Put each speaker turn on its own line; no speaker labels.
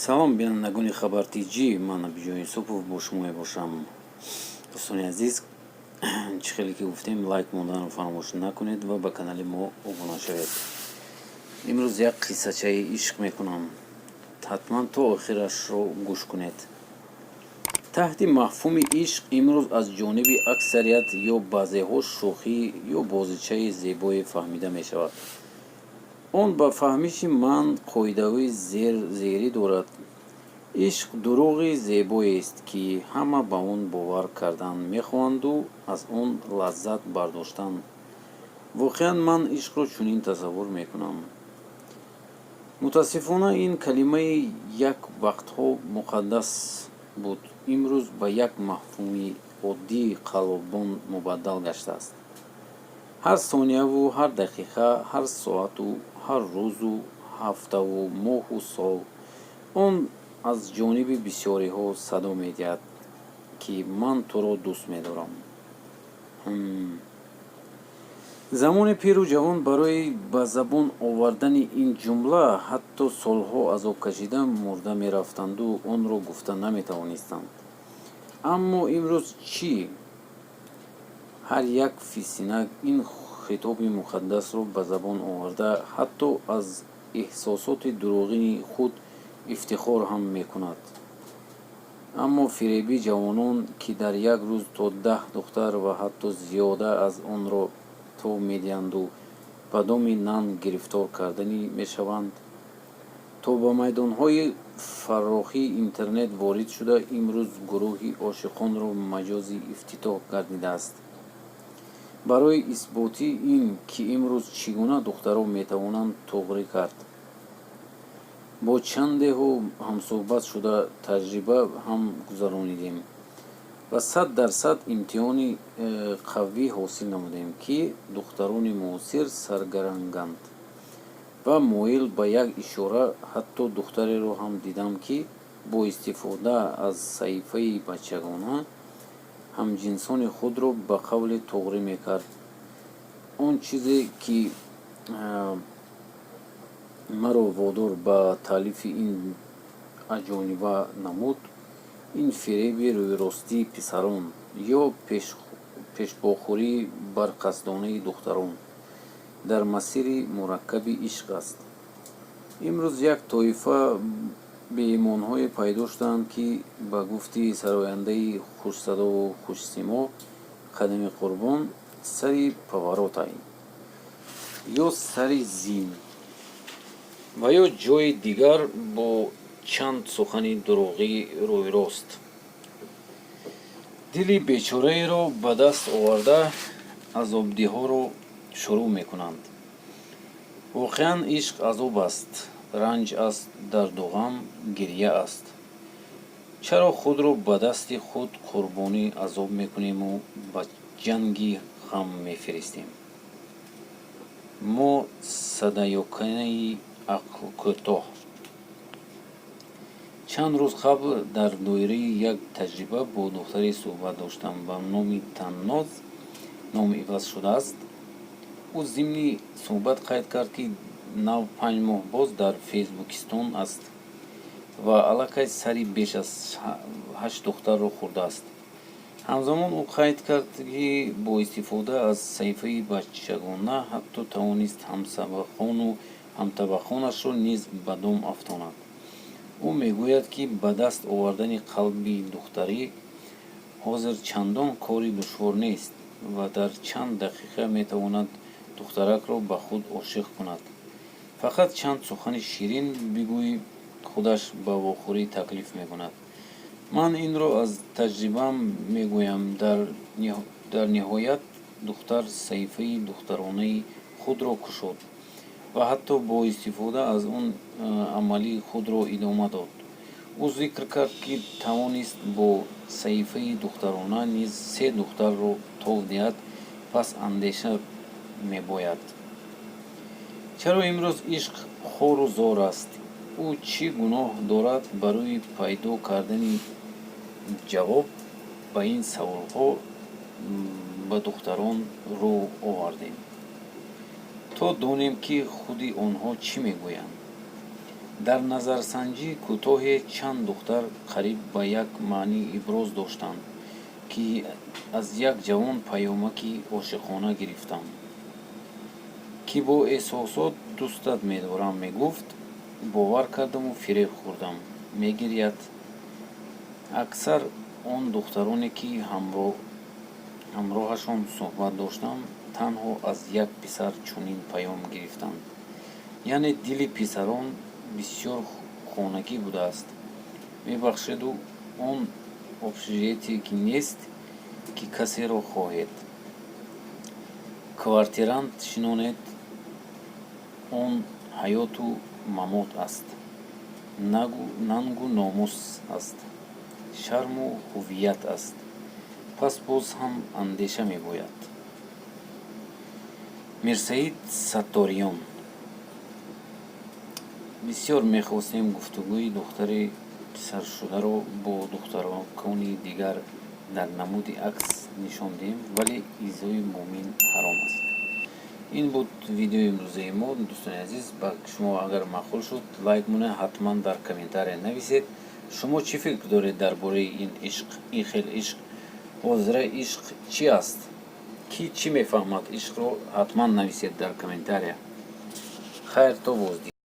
салом бинандагони хабартиҷӣ, ман Набиҷон Юсупов бо шумо мебошам. дӯстони азиз, чӣ хеле ки гуфтем, лайк монданро фаромӯш накунед ва ба канали мо обуна шавед. имрӯз як қиссачаи ишқ мекунам, ҳатман то охирашро гӯш кунед. таҳти мафҳуми ишқ имрӯз аз ҷониби аксарият ё баъзеҳо шӯхӣ ё бозичаи зебое фаҳмида мешавад. он ба фаҳмиши ман қоидаҳои зерӣ дорад. ишқ дурӯғи зебоест, ки ҳама ба он бовар кардан мехоҳанду аз он лаззат бардоштанд. воқеан ман ишқро чунин тасаввур мекунам. мутаассифона ин калимаи як вақтҳо муқаддас буд, имрӯз ба як мафҳуми оддии қалбон мубаддал гаштааст. ҳар сонияву ҳар дақиқа, ҳар соату ҳар рӯзу ҳафтаву моҳу сол он аз ҷониби бисёриҳо садо медиҳад, ки ман туро дӯст медорам. замони пиру ҷавон барои ба забон овардани ин ҷумла ҳатто солҳо азоб кашида мурда мерафтанду онро гуфта наметавонистанд. аммо имрӯз чӣ? ҳар як фисинак ин хитоби муқаддасро ба забон оварда ҳатто аз эҳсосоти дурӯғини худ ифтихор ҳам мекунад. аммо фиреби ҷавонон, ки дар як рӯз то 10 духтар ва ҳатто зиёда аз онро то медиҳанду ба доми нан гирифтор карданӣ мешаванд, то ба майдонҳои фаррохии интернет ворид шуда имрӯз гурӯҳи ошиқонро маҷози ифтитоҳ гардидааст. барои исботи ин, ки имрӯз чӣ гуна духтарон метавонанд тоғрӣ кард, бо чандеҳо ҳамсӯҳбат шуда таҷриба ҳам гузаронидем ва 100% имтиҳони қавӣ ҳосил намудем, ки духтарони муосир саргаранганд ва моил ба як ишора. ҳатто духтареро ҳам дидам, ки бо истифода аз саҳифаи бачагона ҳамҷинсони худро ба қавле тоғрӣ мекард. он чизе, ки маро водор ба таълифи ин аҷониба намуд, ин фиреби рӯйростии писарон ё пешбохӯрии барқасдонаи духтарон дар масири мураккаби ишқ аст. имрӯз як тоифа беимонҳое пайдо шуданд, ки ба гуфти сарояндаи хушсадову хушсимо қадами қурбон сари паваротай ё сари зин ва ё ҷои дигар бо чанд сухани дурӯғӣ рӯйрост дили бечораеро ба даст оварда азобдиҳоро шурӯъ мекунанд. воқеан ишқ азоб аст, ранҷ аст, дарду ғам, гирья аст. чаро худро ба дасти худ қурбони азоб мекунему ба ҷанги ғам мефиристем? мо садаёкаи ақлкӯтоҳ. чанд рӯз қабл дар доираи як таҷриба бо духтаре суҳбат доштам ба номи Танноз ном иваз шудааст. ӯ зимни суҳбат қайд кард, ки нав 5 моҳ боз дар фейсбукистон аст ва аллакай сари беш аз 8 духтарро хӯрдааст. ҳамзамон ӯ қайд кард, ки бо истифода аз саҳифаи бачагона ҳатто тавонист ҳамсабақону ҳамтабақонашро низ ба дом афтонад. ӯ мегӯяд, ки ба даст овардани қалби духтарӣ ҳозир чандон кори душвор нест ва дар чанд дақиқа метавонад духтаракро ба худ ошиқ кунад. фақат чанд сухани ширин бигӯӣ, худаш ба вохӯрӣ таклиф мекунад. ман инро аз таҷрибаам мегӯям. дар ниҳоят духтар саҳифаи духтаронаи худро кушод ва ҳатто бо истифода аз он амалии худро идома дод. ӯ зикр кард, ки тавонист бо саҳифаи духтарона низ 3 духтарро тов диҳад. пас андеша мебояд. чаро имрӯз ишқ хору зор аст? ӯ чӣ гуноҳ дорад? барои пайдо кардани ҷавоб ба ин саволҳо ба духтарон рӯ овардем, то донем, ки худи онҳо чӣ мегӯянд. дар назарсанҷии кӯтоҳе чанд духтар қариб ба як маънӣ иброз доштанд, ки аз як ҷавон паёмаки ошиқона гирифтам, ки бо эҳсосот дӯстат медорам, мегуфт. Бовар кардаму фиреб хӯрдам, мегиряд. Аксар он духтароне, ки ҳамроҳашон суҳбат доштам, танҳо аз як писар чунин паём гирифтанд. яъне дили писарон бисёр хонагӣ будааст. Мебахшеду он общежитие ки нест, ки касеро хоҳед квартирант шинонед. он ҳаёту мамот аст, нангу номус аст, шарму ҳувият аст. пас боз ҳам андеша мебояд. Мирсаид Сатториён. бисёр мехостем гуфтугӯи духтари писаршударо бо духтаракони дигар дар намуди акс нишон диҳем, вале изои мумин ҳаром аст. ин буд видеои имрӯзаи мо. дӯстони азиз, ба шумо агар маъқул шуд, лайк муна, ҳатман дар комментария нависед. шумо чӣ фикр доред дар бораи ин ишқ, ин хел ишқ? ҳозира ишқ чӣ аст? ки чӣ мефаҳмад ишқро? ҳатман нависед дар комментария. хайр, то боздид.